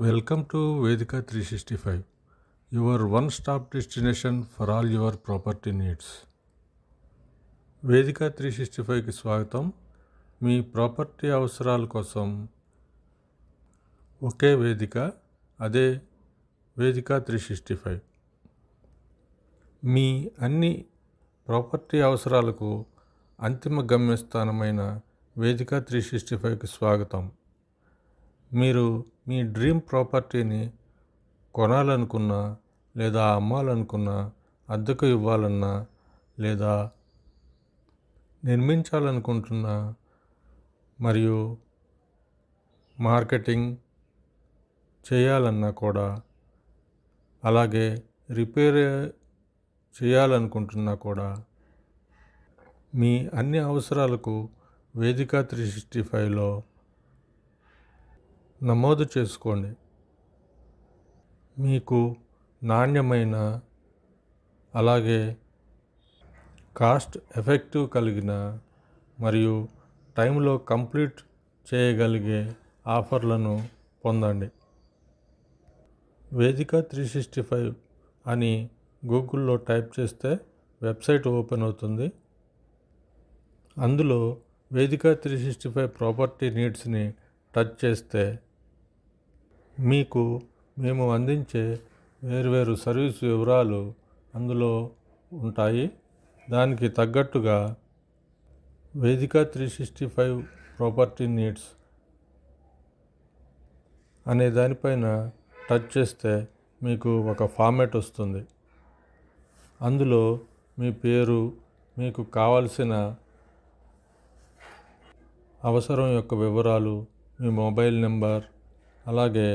Welcome to Vedika 365, your one-stop destination for all your property needs. వేదిక 365కి స్వాగతం. మీ property అవసరాల కోసం ఒకే వేదిక, అదే వేదిక 365. మీ అన్ని ప్రాపర్టీ అవసరాలకు అంతిమ గమ్యస్థానమైన వేదిక 365కి స్వాగతం. మీరు మీ డ్రీమ్ ప్రాపర్టీని కొనాలనుకున్నా లేదా అమ్మాలనుకున్నా, అద్దెకు ఇవ్వాలన్నా లేదా నిర్మించాలనుకుంటున్నా మరియు మార్కెటింగ్ చేయాలన్నా కూడా, అలాగే రిపేర్ చేయాలనుకుంటున్నా కూడా మీ అన్ని అవసరాలకు వేదిక 365లో నమోదు చేసుకోండి. మీకు నాణ్యమైన అలాగే కాస్ట్ ఎఫెక్టివ్ కలిగిన మరియు టైంలో కంప్లీట్ చేయగలిగే ఆఫర్లను పొందండి. వేదిక 365 అని గూగుల్లో టైప్ చేస్తే వెబ్సైట్ ఓపెన్ అవుతుంది. అందులో వేదిక 365 ప్రాపర్టీ నీడ్స్ని టచ్ చేస్తే మీకు మేము అందించే వేర్వేరు సర్వీస్ వివరాలు అందులో ఉంటాయి. దానికి తగ్గట్టుగా వేదిక 365 ప్రాపర్టీ నీడ్స్ అనే దానిపైన టచ్ చేస్తే మీకు ఒక ఫార్మాట్ వస్తుంది. అందులో మీ పేరు, మీకు కావాల్సిన అవసరం యొక్క వివరాలు, మీ మొబైల్ నెంబర్, అలాగే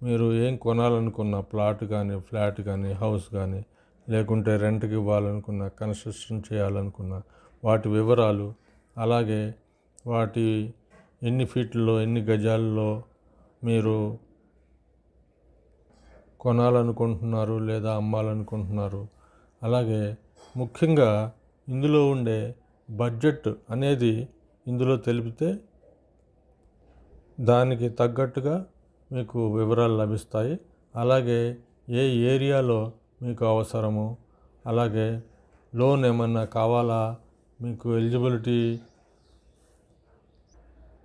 మీరు ఏం కొనాలనుకున్న ప్లాట్ కానీ, ఫ్లాట్ కానీ, హౌస్ కానీ, లేకుంటే రెంట్కి ఇవ్వాలనుకున్న, కన్స్ట్రక్షన్ చేయాలనుకున్న వాటి వివరాలు, అలాగే వాటి ఎన్ని ఫీట్లలో, ఎన్ని గజాల్లో మీరు కొనాలనుకుంటున్నారు లేదా అమ్మాలనుకుంటున్నారు, అలాగే ముఖ్యంగా ఇందులో ఉండే బడ్జెట్ అనేది ఇందులో తెలిపితే దానికి తగ్గట్టుగా మీకు వివరాలు లభిస్తాయి. అలాగే ఏ ఏరియాలో మీకు అవసరము, అలాగే లోన్ ఏమన్నా కావాలా, మీకు ఎలిజిబిలిటీ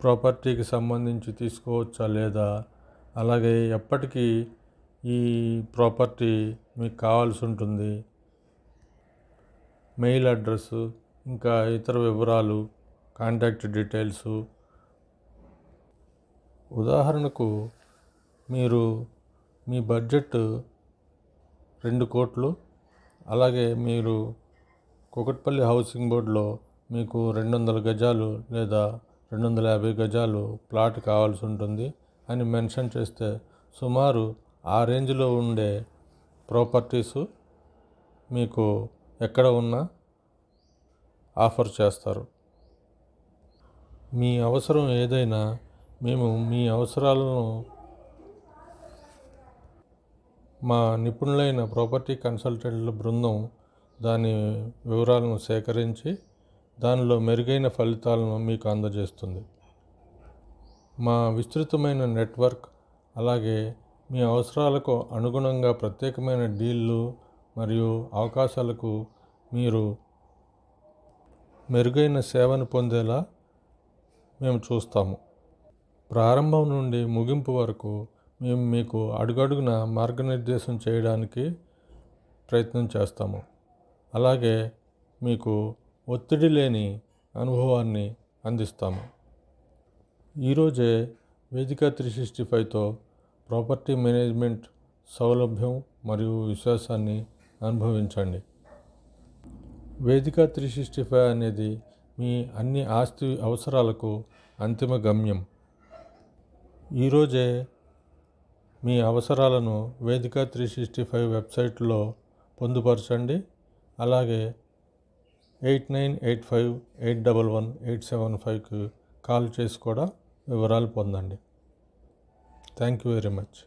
ప్రాపర్టీకి సంబంధించి తీసుకోవచ్చా లేదా, అలాగే ఎప్పటికీ ఈ ప్రాపర్టీ మీకు కావాల్సి ఉంటుంది, మెయిల్ అడ్రస్సు, ఇంకా ఇతర వివరాలు, కాంటాక్ట్ డీటెయిల్స్. ఉదాహరణకు మీరు మీ బడ్జెట్ 2 కోట్లు, అలాగే మీరు కూకట్పల్లి హౌసింగ్ బోర్డులో మీకు 200 గజాలు లేదా 250 గజాలు ప్లాట్ కావాల్సి ఉంటుంది అని మెన్షన్ చేస్తే సుమారు ఆ రేంజ్లో ఉండే ప్రాపర్టీసు మీకు ఎక్కడ ఉన్నా ఆఫర్ చేస్తారు. మీ అవసరం ఏదైనా మేము మీ అవసరాలను మా నిపుణులైన ప్రాపర్టీ కన్సల్టెంట్ల బృందం దాని వివరాలను సేకరించి దానిలో మెరుగైన ఫలితాలను మీకు అందజేస్తుంది. మా విస్తృతమైన నెట్వర్క్, అలాగే మీ అవసరాలకు అనుగుణంగా ప్రత్యేకమైన డీళ్ళు మరియు అవకాశాలకు మీరు మెరుగైన సేవను పొందేలా మేము చూస్తాము. ప్రారంభం నుండి ముగింపు వరకు మేము మీకు అడుగడుగున మార్గనిర్దేశం చేయడానికి ప్రయత్నం చేస్తాము. అలాగే మీకు ఒత్తిడి లేని అనుభవాన్ని అందిస్తాము. ఈరోజే వేదిక 365తో ప్రాపర్టీ మేనేజ్మెంట్ సౌలభ్యం మరియు విశ్వాసాన్ని అనుభవించండి. వేదిక 365 అనేది మీ అన్ని ఆస్తి అవసరాలకు అంతిమ గమ్యం. ఈరోజే మీ అవసరాలను వేదిక 365 వెబ్సైట్లో పొందుపరచండి. అలాగే 8985811875కి కాల్ చేసి కూడా వివరాలు పొందండి. Thank you very much.